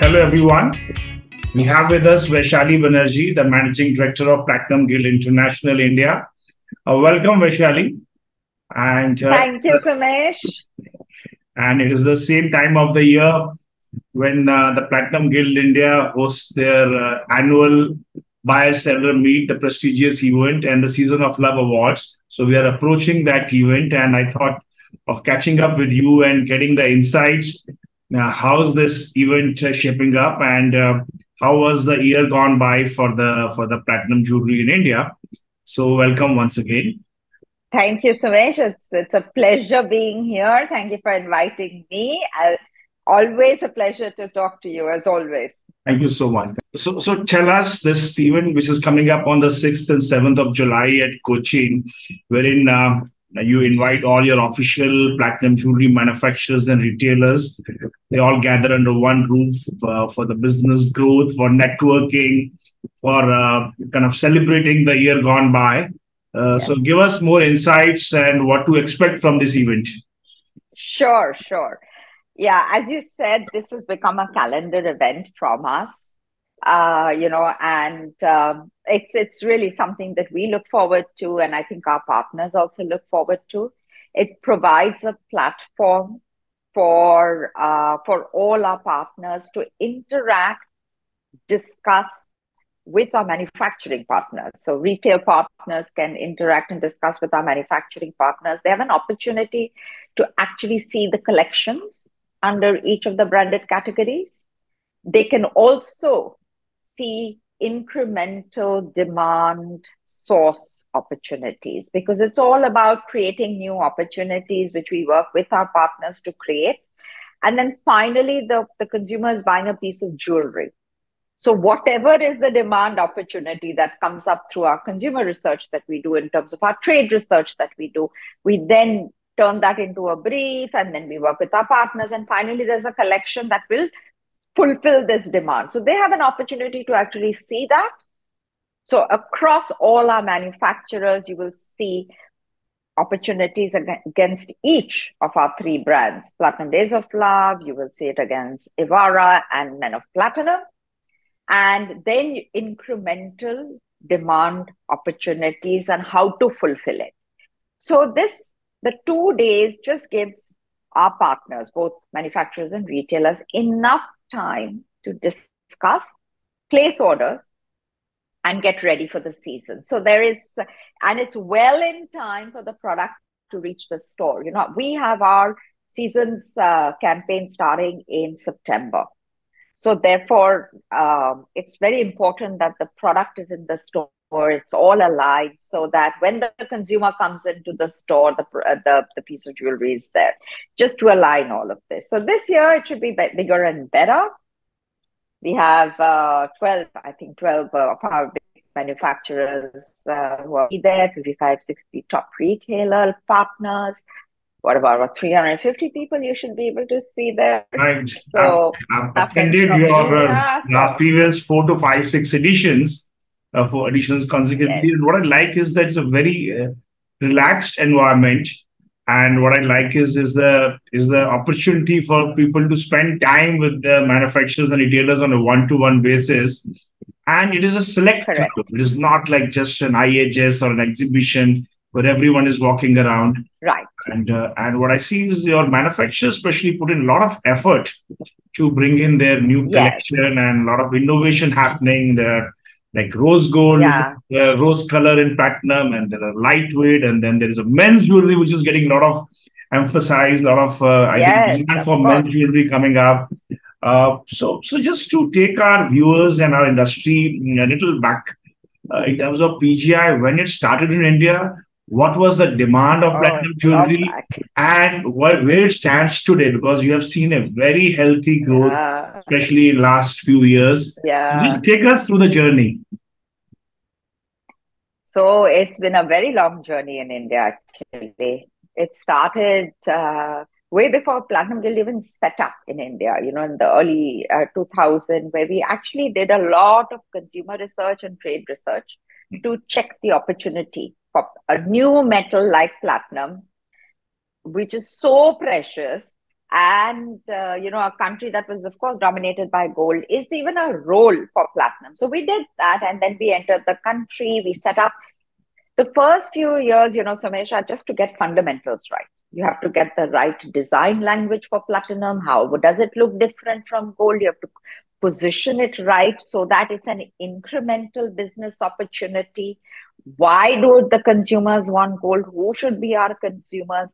Hello, everyone. We have with us Vaishali Banerjee, the Managing Director of Platinum Guild International India. Welcome, Vaishali. And, uh, Thank you, Sumesh. and it is the same time of the year when the Platinum Guild India hosts their annual Buyer Seller Meet, the prestigious event, and the Season of Love Awards. So we are approaching that event, and I thought of catching up with you and getting the insights. How's this event shaping up, and how was the year gone by for the platinum jewelry in India? So welcome once again. Thank you, Sumesh. It's a pleasure being here. Thank you for inviting me. Always a pleasure to talk to you, as always. Thank you so much. So tell us this event, which is coming up on the 6th and 7th of July at Cochin, wherein you invite all your official platinum jewelry manufacturers and retailers. They all gather under one roof for the business growth, for networking, for kind of celebrating the year gone by. So give us more insights and what to expect from this event. Sure. Yeah, as you said, this has become a calendar event from us, and it's really something that we look forward to, and I think our partners also look forward to. It provides a platform for all our partners to interact, discuss with our manufacturing partners. So retail partners can interact and discuss with our manufacturing partners. They have an opportunity to actually see the collections under each of the branded categories. They can also see incremental demand source opportunities, because it's all about creating new opportunities, which we work with our partners to create. And then finally, the consumer is buying a piece of jewelry. So whatever is the demand opportunity that comes up through our consumer research that we do, in terms of our trade research that we do, we then turn that into a brief, and then we work with our partners. And finally, there's a collection that will fulfill this demand. So they have an opportunity to actually see that. So across all our manufacturers, you will see opportunities against each of our three brands. Platinum Days of Love, you will see it against Ivara and Men of Platinum. And then incremental demand opportunities and how to fulfill it. So the 2 days just gives our partners, both manufacturers and retailers, enough time to discuss, place orders, and get ready for the season. So and it's well in time for the product to reach the store. We have our season's campaign starting in September. So therefore, it's very important that the product is in the store. It's all aligned, so that when the consumer comes into the store, the piece of jewelry is there, just to align all of this. So this year, it should be bigger and better. We have 12 of our big manufacturers who are there, 55, 60 top retailer partners. What about 350 people you should be able to see there? Right. So I've attended your previous 4 to 5, 6 editions, 4 editions consecutively. Yes. And what I like is that it's a very relaxed environment. And what I like is the opportunity for people to spend time with the manufacturers and retailers on a one-to-one basis. And it is a select club. It is not like just an IHS or an exhibition where everyone is walking around. Right. And what I see is your manufacturers especially put in a lot of effort to bring in their new collection, and a lot of innovation happening there, like rose gold, rose color in platinum, and there are lightweight, and then there is a men's jewelry which is getting a lot of emphasis, a lot of I think demand for men's jewelry coming up. So just to take our viewers and our industry a little back in terms of PGI, when it started in India, what was the demand of platinum jewelry, and where it stands today? Because you have seen a very healthy growth, especially in last few years. Just take us through the journey. So it's been a very long journey in India, actually. It started way before Platinum Guild even set up in India, in the early 2000s, where we actually did a lot of consumer research and trade research to check the opportunity for a new metal like platinum, which is so precious and a country that was, of course, dominated by gold. Is there even a role for platinum? So we did that, and then we entered the country. We set up the first few years, Somesha, just to get fundamentals right. You have to get the right design language for platinum. How does it look different from gold? You have to position it right so that it's an incremental business opportunity. Why do the consumers want gold? Who should be our consumers?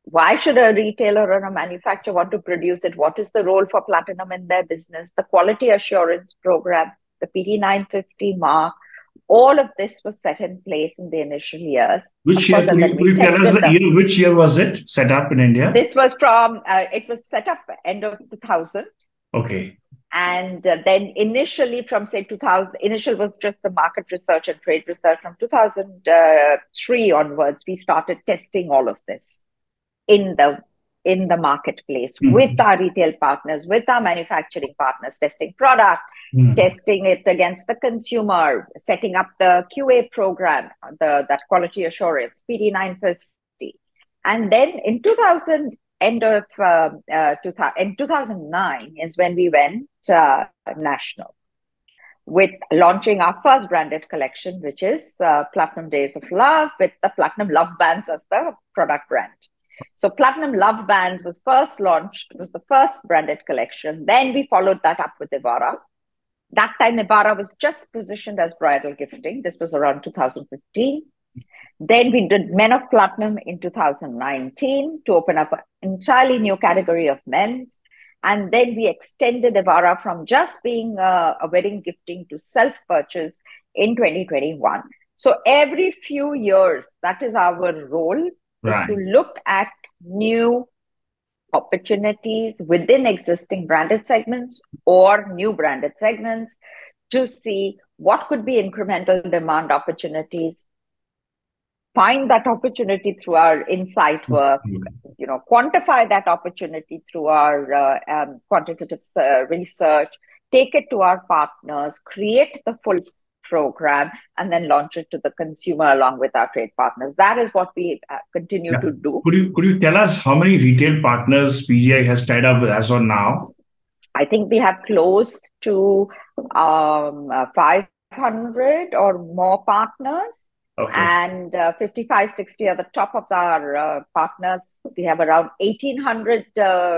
Why should a retailer or a manufacturer want to produce it? What is the role for platinum in their business? The quality assurance program, the PD 950 mark, all of this was set in place in the initial years. Which year? Could you tell us the year? Which year was it set up in India? This was it was set up end of 2000. Okay. And then initially from, say, 2000, initial was just the market research and trade research. From 2003 onwards, we started testing all of this in the marketplace with our retail partners, with our manufacturing partners, testing product, testing it against the consumer, setting up the QA program, that quality assurance, PD 950. And then in 2009 is when we went national with launching our first branded collection, which is Platinum Days of Love, with the Platinum Love Bands as the product brand. So Platinum Love Bands was first launched, was the first branded collection. Then we followed that up with Ibarra. That time, Ibarra was just positioned as bridal gifting. This was around 2015. Then we did Men of Platinum in 2019 to open up an entirely new category of men's. And then we extended Ibarra from just being a wedding gifting to self-purchase in 2021. So every few years, that is our role, is to look at new opportunities within existing branded segments or new branded segments to see what could be incremental demand opportunities, find that opportunity through our insight work, quantify that opportunity through our quantitative research, take it to our partners, create the full program, and then launch it to the consumer along with our trade partners. That is what we continue to do. Could you tell us how many retail partners PGI has tied up with as of now? I think we have close to 500 or more partners. Okay. And 55, 60 are the top of our partners. We have around 1,800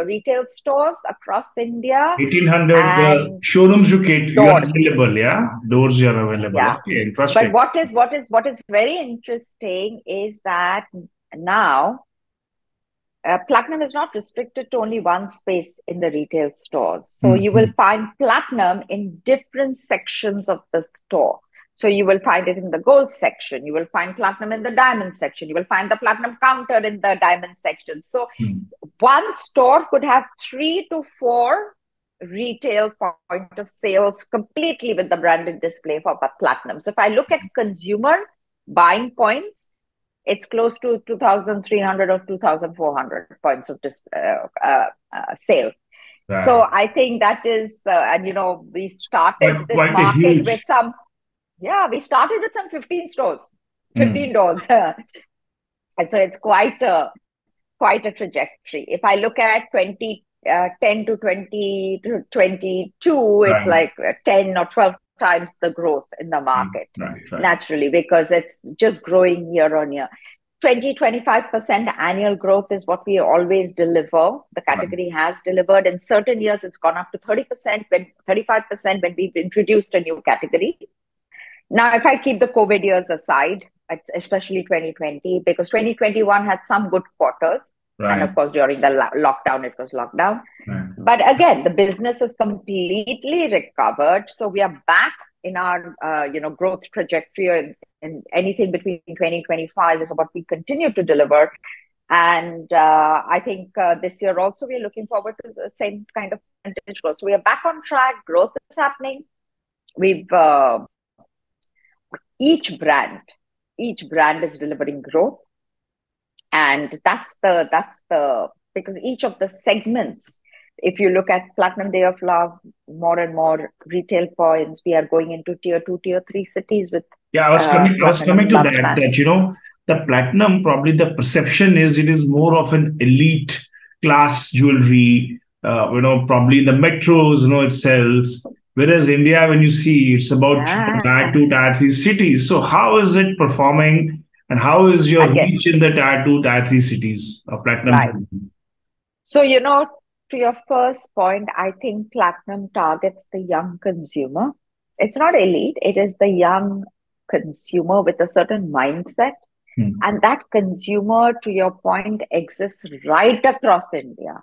retail stores across India. 1,800 showrooms you are available, yeah? Doors you are available. Yeah. Okay, interesting. But what is very interesting is that now Platinum is not restricted to only one space in the retail stores. So you will find Platinum in different sections of the store. So you will find it in the gold section. You will find Platinum in the diamond section. You will find the Platinum counter in the diamond section. So one store could have 3 to 4 retail point of sales completely with the branded display for Platinum. So if I look at consumer buying points, it's close to 2,300 or 2,400 points of sale. Right. So I think that is, we started this market with some... Yeah, we started with some 15 stores, 15 doors. So it's quite a trajectory. If I look at 2010 to 2022, it's like 10 or 12 times the growth in the market, naturally, because it's just growing year on year. 20-25% annual growth is what we always deliver. The category has delivered. In certain years, it's gone up to 30%, 35% when we've introduced a new category. Now, if I keep the COVID years aside, especially 2020, because 2021 had some good quarters. Right. And of course, during the lockdown, it was lockdown. Right. But again, the business has completely recovered. So we are back in our growth trajectory, and anything between 2025 is what we continue to deliver. And I think this year also, we are looking forward to the same kind of percentage growth. So we are back on track. Growth is happening. We've... Each brand is delivering growth, and that's the because each of the segments, if you look at Platinum Day of Love, more and more retail points, we are going into tier 2, tier 3 cities with. Yeah, I was coming to that the Platinum, probably the perception is it is more of an elite class jewelry. Probably in the metros, it sells. Whereas India, when you see, it's about tier 2, tier 3 cities. So how is it performing, and how is your reach in the tier 2, tier 3 cities of Platinum jewelry? So, to your first point, I think Platinum targets the young consumer. It's not elite, it is the young consumer with a certain mindset. And that consumer, to your point, exists right across India.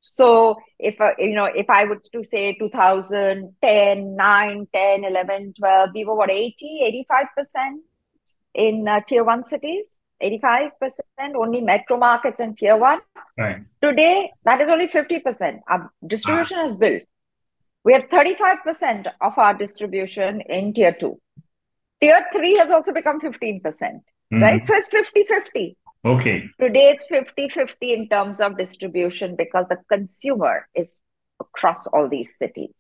So if I were to say 2010, 9, 10, 11, 12, we were what, 85% in tier 1 cities, 85% only metro markets and tier 1. Right. Today, that is only 50%. Our distribution has built. We have 35% of our distribution in tier 2. Tier 3 has also become 15%, right? So it's 50-50. Okay. Today, it's 50-50 in terms of distribution because the consumer is across all these cities.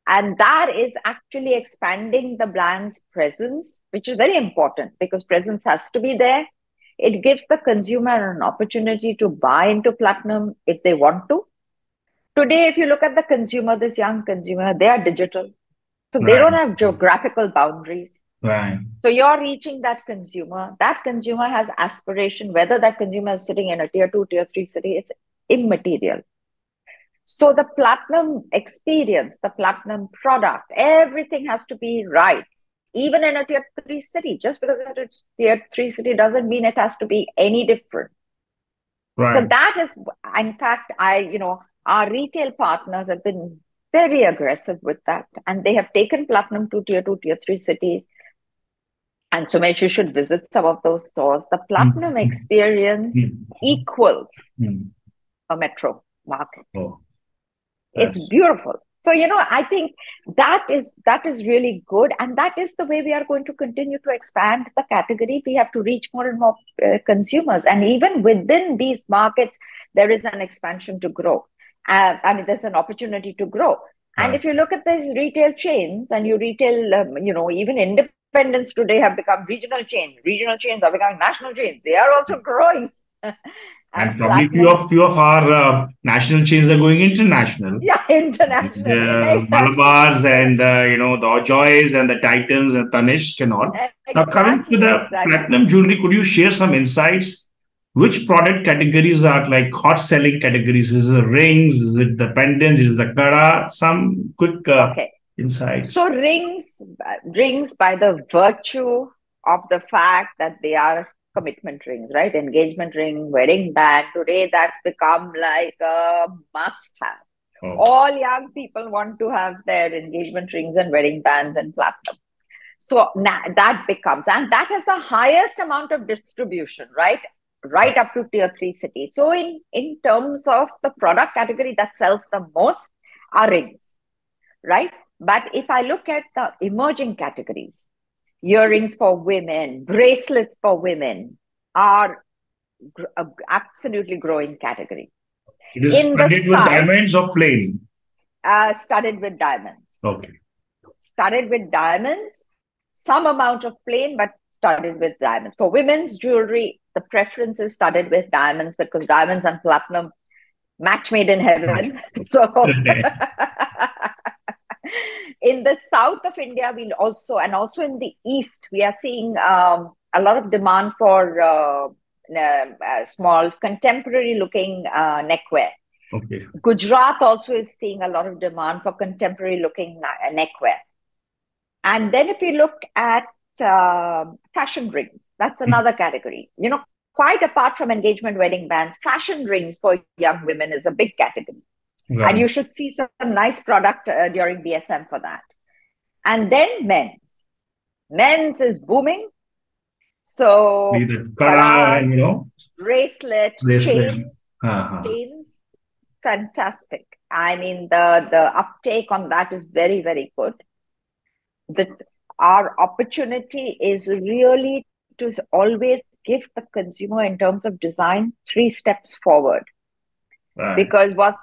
And that is actually expanding the brand's presence, which is very important because presence has to be there. It gives the consumer an opportunity to buy into Platinum if they want to. Today, if you look at the consumer, this young consumer, they are digital. So they don't have geographical boundaries. Right. So you're reaching that consumer. That consumer has aspiration, whether that consumer is sitting in a tier 2, tier 3 city, it's immaterial. So the Platinum experience, the Platinum product, everything has to be right. Even in a tier 3 city, just because it's a tier 3 city doesn't mean it has to be any different. Right. So that is, in fact, our retail partners have been very aggressive with that. And they have taken Platinum to tier 2, tier 3 cities. And Sumesh, you should visit some of those stores. The Platinum experience equals a metro market. Oh, it's beautiful. So, I think that is really good. And that is the way we are going to continue to expand the category. We have to reach more and more consumers. And even within these markets, there is an expansion to grow. There's an opportunity to grow. And if you look at these retail chains and you retail, even independents today have become regional chains. Regional chains are becoming national chains. They are also growing. And probably few of our national chains are going international. Yeah, international. The Malabars and the AOJs and the Titans and Tanishq and all. Now coming to the Platinum jewelry, could you share some insights? Which product categories are like hot selling categories? Is it rings? Is it the pendants? Is it the kada? Some quick insights. So rings by the virtue of the fact that they are commitment rings, right? Engagement ring, wedding band. Today, that's become like a must-have. Oh. All young people want to have their engagement rings and wedding bands and Platinum. So that becomes, and that has the highest amount of distribution, right? Right up to tier 3 cities. So in terms of the product category that sells the most are rings, right? But if I look at the emerging categories, earrings for women, bracelets for women are absolutely growing category. It is studded with diamonds or plain? Studded with diamonds. Okay. Studded with diamonds, some amount of plain, but studded with diamonds. For women's jewelry, the preference is studded with diamonds because diamonds and Platinum, match made in heaven. So in the south of India, also in the east, we are seeing a lot of demand for small contemporary looking neckwear. Okay. Gujarat also is seeing a lot of demand for contemporary looking neckwear. And then if you look at fashion rings, that's another category. Quite apart from engagement wedding bands, fashion rings for young women is a big category. Right. And you should see some nice product during BSM for that. And then men's. Men's is booming. So, bracelet, chains, fantastic. The uptake on that is very, very good. Our opportunity is really to always give the consumer, in terms of design, 3 steps forward. Right. Because what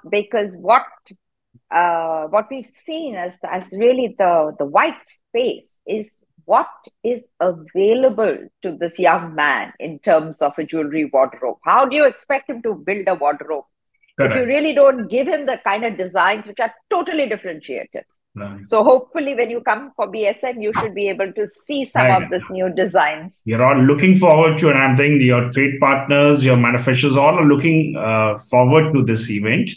we've seen as really the white space is what is available to this young man in terms of a jewelry wardrobe. How do you expect him to build a wardrobe if you really don't give him the kind of designs which are totally differentiated. Right. So hopefully when you come for BSM, you should be able to see some of these new designs. You're all looking forward to, and I'm thinking your trade partners, your manufacturers, all are looking forward to this event.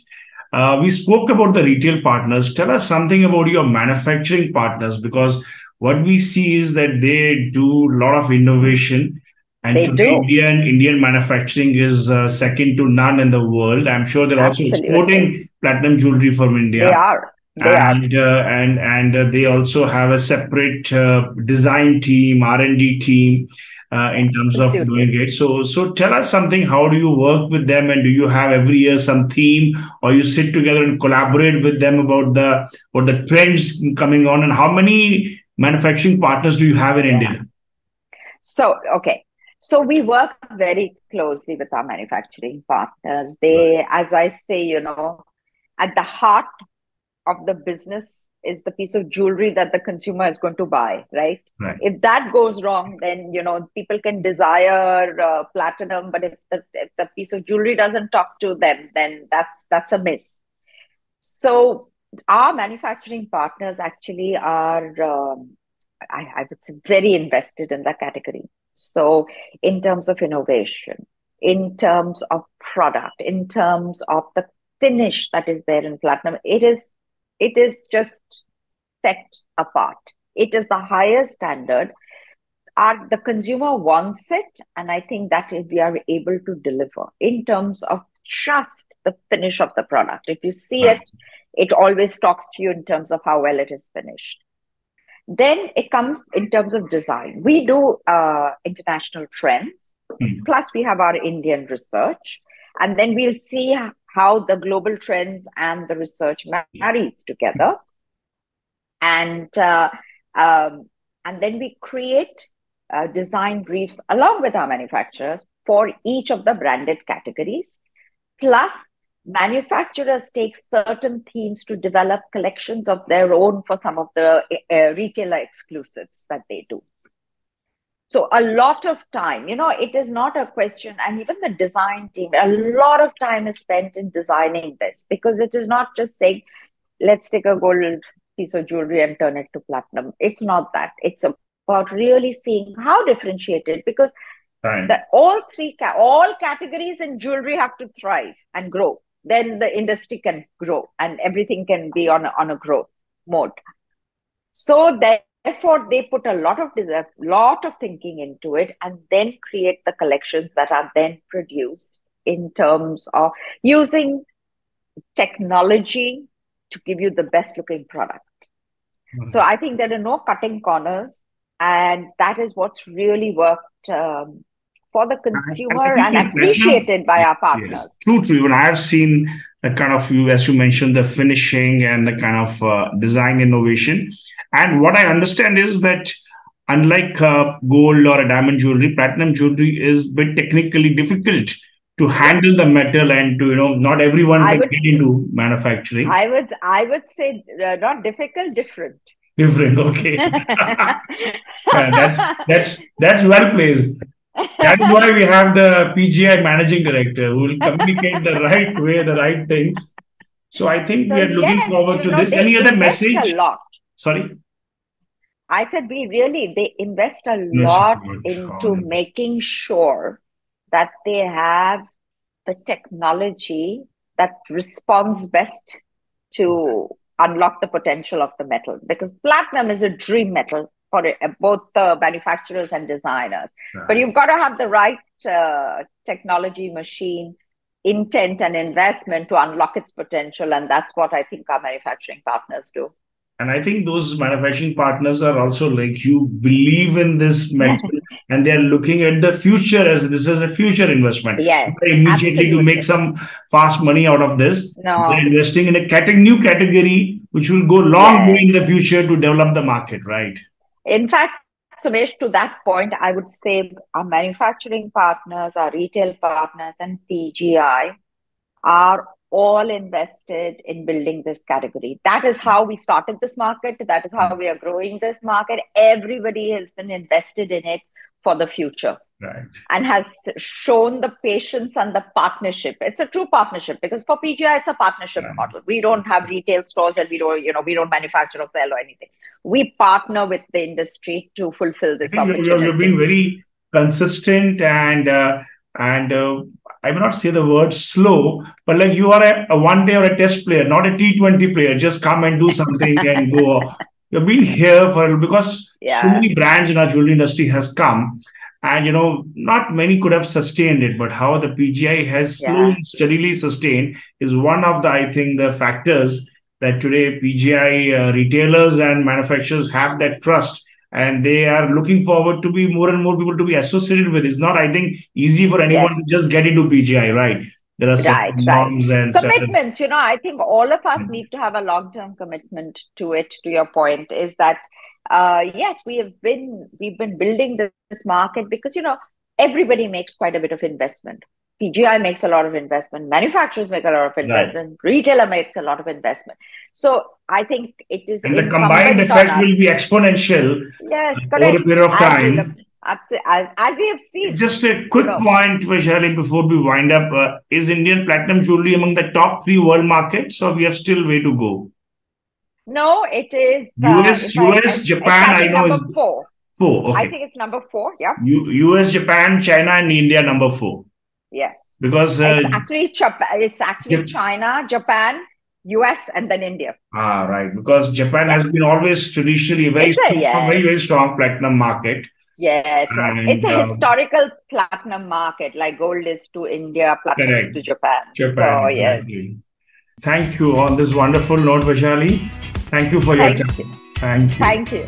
We spoke about the retail partners. Tell us something about your manufacturing partners, because what we see is that they do a lot of innovation. And they do. Indian manufacturing is second to none in the world. I'm sure they're also exporting platinum jewelry from India. They are. And they also have a separate design team, R&D team in terms of doing it. So tell us something. How do you work with them, and do you have every year some theme, or you sit together and collaborate with them about the trends coming on, and how many manufacturing partners do you have in India? So we work very closely with our manufacturing partners. They, as I say, at the heart of the business is the piece of jewelry that the consumer is going to buy, right? If that goes wrong, then people can desire platinum, but if the piece of jewelry doesn't talk to them, then that's a miss. So our manufacturing partners actually are, I would say, very invested in that category. So in terms of innovation, in terms of product, in terms of the finish that is there in platinum, it is just set apart. It is the highest standard. The consumer wants it, and I think that we are able to deliver in terms of just the finish of the product. If you see it, it always talks to you in terms of how well it is finished. Then it comes in terms of design. We do international trends, plus we have our Indian research, and then we'll see how the global trends and the research marries together. And then we create design briefs along with our manufacturers for each of the branded categories. Plus, manufacturers take certain themes to develop collections of their own for some of the retailer exclusives that they do. So a lot of time, it is not a question, and even the design team, a lot of time is spent in designing this, because it is not just saying, let's take a gold piece of jewelry and turn it to platinum. It's not that. It's about really seeing how differentiated, because all categories in jewelry have to thrive and grow. Then the industry can grow and everything can be on a growth mode. So therefore, they put a lot of thinking into it, and then create the collections that are then produced in terms of using technology to give you the best looking product. So I think there are no cutting corners, and that is what's really worked for the consumer and appreciated by our partners. Yes, true. Even I have seen the kind of, as you mentioned, the finishing and the kind of design innovation. And what I understand is that unlike gold or a diamond jewelry, platinum jewelry is a bit technically difficult to handle the metal, and to not everyone can get into manufacturing. I would say not difficult, different. Okay. That's well placed. That is why we have the PGI managing director who will communicate the right way, the right things. So I think we are looking forward to this. Any other message? A lot. Sorry? I said they invest a lot into making sure that they have the technology that responds best to unlock the potential of the metal, because platinum is a dream metal for both the manufacturers and designers. But you've got to have the right technology, machine, intent and investment to unlock its potential. And that's what I think our manufacturing partners do. And I think those manufacturing partners are also like, you believe in this metal and they're looking at the future as this is a future investment. Yes, immediately absolutely. To make some fast money out of this. No. They're investing in a new category, which will go long way in the future to develop the market, right? In fact, Sumesh, to that point, I would say our manufacturing partners, our retail partners and PGI are all invested in building this category. That is how we started this market. That is how we are growing this market. Everybody has been invested in it for the future. Right. and has shown the patience and the partnership. It's a true partnership, because for PGI, it's a partnership model. We don't have retail stores, and we don't manufacture or sell or anything. We partner with the industry to fulfill this opportunity. You've been very consistent and I will not say the word slow, but like you are a one day or a test player, not a T20 player. Just come and do something and go. You've been here because so many brands in our jewelry industry has come, and not many could have sustained it. But how the PGI has slowly, steadily sustained is one of the, I think, the factors that today PGI retailers and manufacturers have that trust, and they are looking forward to be more and more people to be associated with. It's not, I think, easy for anyone to just get into PGI, right? There are certain norms and commitment. I think all of us need to have a long-term commitment to it. To your point, is that yes, we've been building this market because everybody makes quite a bit of investment. PGI makes a lot of investment. Manufacturers make a lot of investment. Right. Retailer makes a lot of investment. So I think it is. And the combined effect will be exponential. Yes, over a period of time. As we have seen. Just a quick point, Vaishali, before we wind up. Is Indian platinum jewelry among the top 3 world markets, or we have still way to go? No, it is. US, Japan, I know number 4. 4, okay. I think it's number 4, yeah. US, Japan, China, and India, number 4. Yes. Because it's actually China, Japan, US, and then India. Right. Because Japan has been always traditionally very strong platinum market. Yes, it's a historical platinum market. Like gold is to India, platinum is to Japan. So exactly. Yes. Thank you on this wonderful note, Vaishali. Thank you for your time. Thank you.